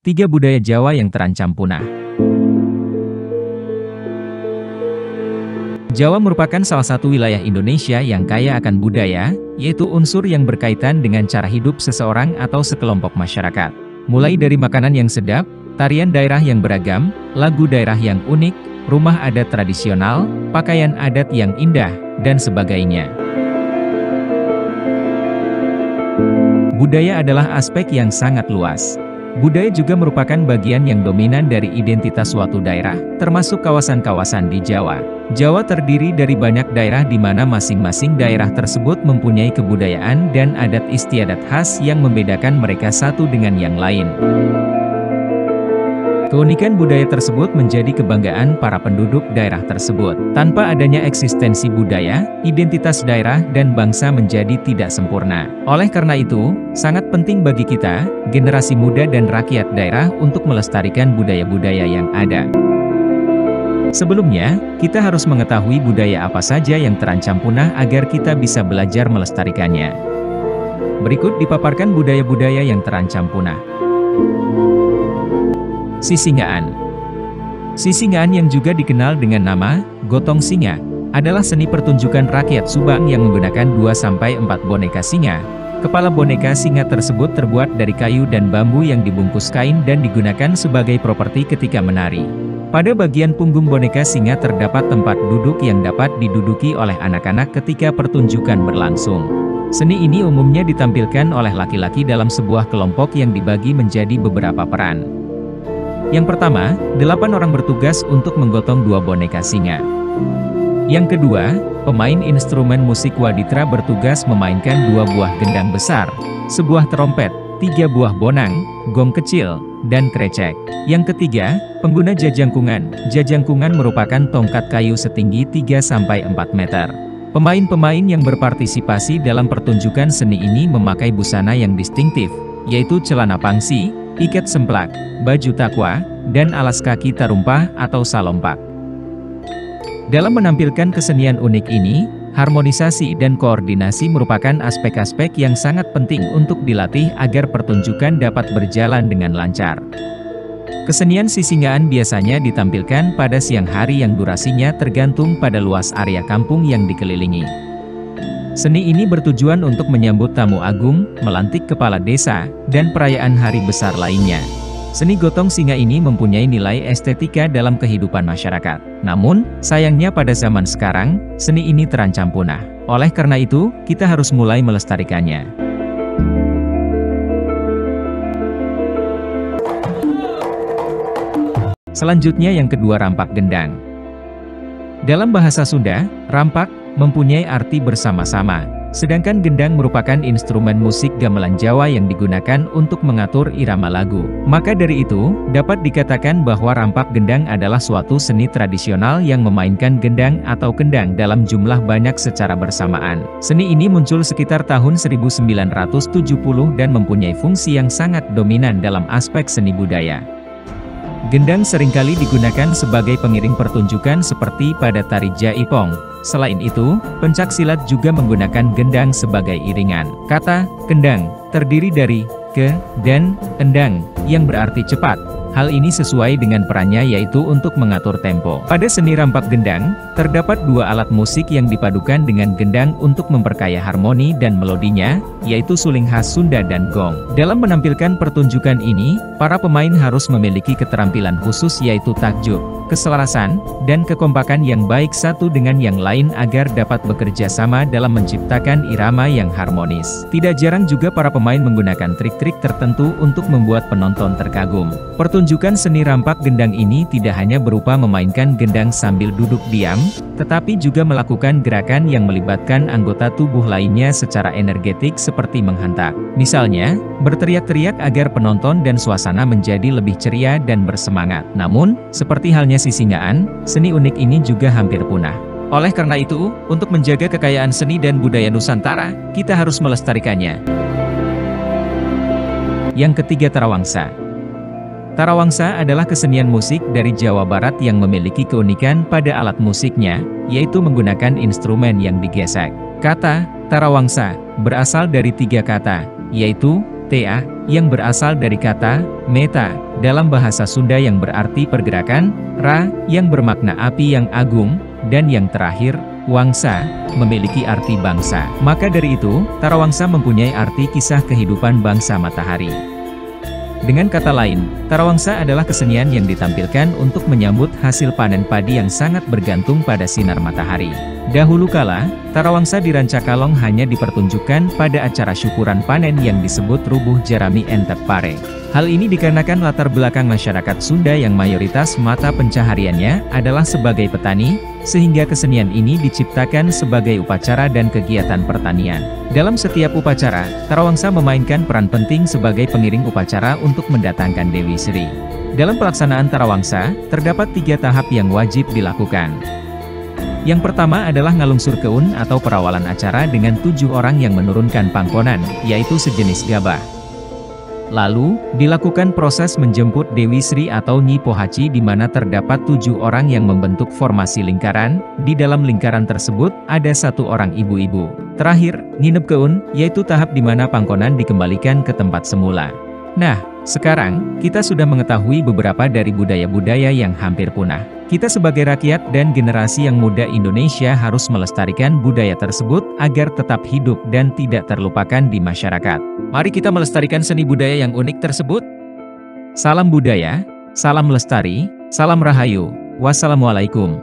3 budaya Jawa yang terancam punah. Jawa merupakan salah satu wilayah Indonesia yang kaya akan budaya, yaitu unsur yang berkaitan dengan cara hidup seseorang atau sekelompok masyarakat. Mulai dari makanan yang sedap, tarian daerah yang beragam, lagu daerah yang unik, rumah adat tradisional, pakaian adat yang indah, dan sebagainya. Budaya adalah aspek yang sangat luas. Budaya juga merupakan bagian yang dominan dari identitas suatu daerah, termasuk kawasan-kawasan di Jawa. Jawa terdiri dari banyak daerah di mana masing-masing daerah tersebut mempunyai kebudayaan dan adat istiadat khas yang membedakan mereka satu dengan yang lain. Keunikan budaya tersebut menjadi kebanggaan para penduduk daerah tersebut. Tanpa adanya eksistensi budaya, identitas daerah dan bangsa menjadi tidak sempurna. Oleh karena itu, sangat penting bagi kita, generasi muda dan rakyat daerah untuk melestarikan budaya-budaya yang ada. Sebelumnya, kita harus mengetahui budaya apa saja yang terancam punah agar kita bisa belajar melestarikannya. Berikut dipaparkan budaya-budaya yang terancam punah. Sisingaan. Sisingaan yang juga dikenal dengan nama Gotong Singa adalah seni pertunjukan rakyat Subang yang menggunakan 2-4 boneka singa. Kepala boneka singa tersebut terbuat dari kayu dan bambu yang dibungkus kain dan digunakan sebagai properti ketika menari. Pada bagian punggung boneka singa terdapat tempat duduk yang dapat diduduki oleh anak-anak ketika pertunjukan berlangsung. Seni ini umumnya ditampilkan oleh laki-laki dalam sebuah kelompok yang dibagi menjadi beberapa peran. Yang pertama, 8 orang bertugas untuk menggotong 2 boneka singa. Yang kedua, pemain instrumen musik waditra bertugas memainkan 2 buah gendang besar, sebuah trompet, 3 buah bonang, gong kecil, dan krecek. Yang ketiga, pengguna jajangkungan. Jajangkungan merupakan tongkat kayu setinggi 3-4 meter. Pemain-pemain yang berpartisipasi dalam pertunjukan seni ini memakai busana yang distintif, yaitu celana pangsi, ikat semplak, baju takwa, dan alas kaki tarumpah atau salompak. Dalam menampilkan kesenian unik ini, harmonisasi dan koordinasi merupakan aspek-aspek yang sangat penting untuk dilatih agar pertunjukan dapat berjalan dengan lancar. Kesenian sisingaan biasanya ditampilkan pada siang hari yang durasinya tergantung pada luas area kampung yang dikelilingi. Seni ini bertujuan untuk menyambut tamu agung, melantik kepala desa, dan perayaan hari besar lainnya. Seni gotong singa ini mempunyai nilai estetika dalam kehidupan masyarakat. Namun, sayangnya pada zaman sekarang, seni ini terancam punah. Oleh karena itu, kita harus mulai melestarikannya. Selanjutnya yang kedua, rampak gendang. Dalam bahasa Sunda, rampak mempunyai arti bersama-sama, sedangkan gendang merupakan instrumen musik gamelan Jawa yang digunakan untuk mengatur irama lagu. Maka dari itu, dapat dikatakan bahwa rampak gendang adalah suatu seni tradisional yang memainkan gendang atau kendang dalam jumlah banyak secara bersamaan. Seni ini muncul sekitar tahun 1970 dan mempunyai fungsi yang sangat dominan dalam aspek seni budaya. Gendang seringkali digunakan sebagai pengiring pertunjukan seperti pada tari jaipong. Selain itu, pencaksilat juga menggunakan gendang sebagai iringan. Kata kendang terdiri dari ke dan endang, yang berarti cepat. Hal ini sesuai dengan perannya, yaitu untuk mengatur tempo. Pada seni rampak gendang, terdapat 2 alat musik yang dipadukan dengan gendang untuk memperkaya harmoni dan melodinya, yaitu suling khas Sunda dan gong. Dalam menampilkan pertunjukan ini, para pemain harus memiliki keterampilan khusus, yaitu takjub, keselarasan, dan kekompakan yang baik satu dengan yang lain agar dapat bekerja sama dalam menciptakan irama yang harmonis. Tidak jarang juga para pemain menggunakan trik-trik tertentu untuk membuat penonton terkagum. Pertunjukan seni rampak gendang ini tidak hanya berupa memainkan gendang sambil duduk diam, tetapi juga melakukan gerakan yang melibatkan anggota tubuh lainnya secara energetik seperti menghantak. Misalnya, berteriak-teriak agar penonton dan suasana menjadi lebih ceria dan bersemangat. Namun, seperti halnya sisingaan, seni unik ini juga hampir punah. Oleh karena itu, untuk menjaga kekayaan seni dan budaya Nusantara, kita harus melestarikannya. Yang ketiga, tarawangsa. Tarawangsa adalah kesenian musik dari Jawa Barat yang memiliki keunikan pada alat musiknya, yaitu menggunakan instrumen yang digesek. Kata tarawangsa berasal dari 3 kata, yaitu ta, yang berasal dari kata meta dalam bahasa Sunda yang berarti pergerakan, ra yang bermakna api yang agung, dan yang terakhir, wangsa, memiliki arti bangsa. Maka dari itu, Tarawangsa mempunyai arti kisah kehidupan bangsa matahari. Dengan kata lain, Tarawangsa adalah kesenian yang ditampilkan untuk menyambut hasil panen padi yang sangat bergantung pada sinar matahari. Dahulu kala, Tarawangsa di Rancakalong hanya dipertunjukkan pada acara syukuran panen yang disebut Rubuh Jerami Entep Pare. Hal ini dikarenakan latar belakang masyarakat Sunda yang mayoritas mata pencahariannya adalah sebagai petani, sehingga kesenian ini diciptakan sebagai upacara dan kegiatan pertanian. Dalam setiap upacara, Tarawangsa memainkan peran penting sebagai pengiring upacara untuk mendatangkan Dewi Sri. Dalam pelaksanaan Tarawangsa, terdapat 3 tahap yang wajib dilakukan. Yang pertama adalah ngalungsur keun atau perawalan acara dengan 7 orang yang menurunkan pangkonan, yaitu sejenis gabah. Lalu, dilakukan proses menjemput Dewi Sri atau Nyi Pohaci di mana terdapat 7 orang yang membentuk formasi lingkaran. Di dalam lingkaran tersebut, ada 1 orang ibu-ibu. Terakhir, nginep keun, yaitu tahap di mana pangkonan dikembalikan ke tempat semula. Nah, sekarang, kita sudah mengetahui beberapa dari budaya-budaya yang hampir punah. Kita sebagai rakyat dan generasi yang muda Indonesia harus melestarikan budaya tersebut agar tetap hidup dan tidak terlupakan di masyarakat. Mari kita melestarikan seni budaya yang unik tersebut. Salam budaya, salam lestari, salam rahayu, wassalamualaikum.